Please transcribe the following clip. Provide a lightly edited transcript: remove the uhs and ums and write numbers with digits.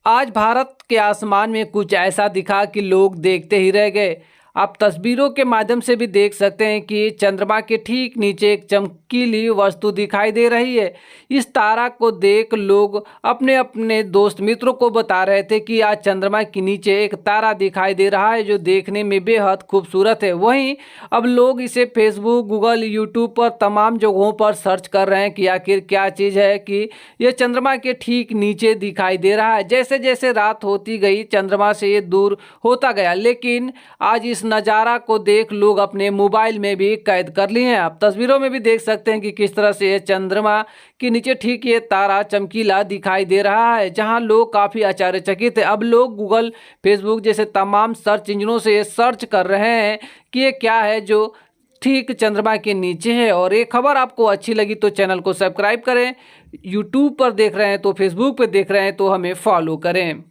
आज भारत के आसमान में कुछ ऐसा दिखा कि लोग देखते ही रह गए। आप तस्वीरों के माध्यम से भी देख सकते हैं कि चंद्रमा के ठीक नीचे एक चमकीली वस्तु दिखाई दे रही है। इस तारा को देख लोग अपने अपने दोस्त मित्रों को बता रहे थे कि आज चंद्रमा के नीचे एक तारा दिखाई दे रहा है जो देखने में बेहद खूबसूरत है। वहीं अब लोग इसे फेसबुक, गूगल, यूट्यूब पर तमाम जगहों पर सर्च कर रहे हैं कि आखिर क्या चीज़ है कि यह चंद्रमा के ठीक नीचे दिखाई दे रहा है। जैसे जैसे रात होती गई चंद्रमा से ये दूर होता गया, लेकिन आज इस नज़ारा को देख लोग अपने मोबाइल में भी कैद कर लिए हैं। आप तस्वीरों में भी देख सकते हैं कि किस तरह से ये चंद्रमा के नीचे ठीक ये तारा चमकीला दिखाई दे रहा है, जहां लोग काफ़ी आश्चर्यचकित है। अब लोग गूगल, फेसबुक जैसे तमाम सर्च इंजनों से ये सर्च कर रहे हैं कि ये क्या है जो ठीक चंद्रमा के नीचे है। और ये खबर आपको अच्छी लगी तो चैनल को सब्सक्राइब करें, यूट्यूब पर देख रहे हैं तो फेसबुक पर देख रहे हैं तो हमें फॉलो करें।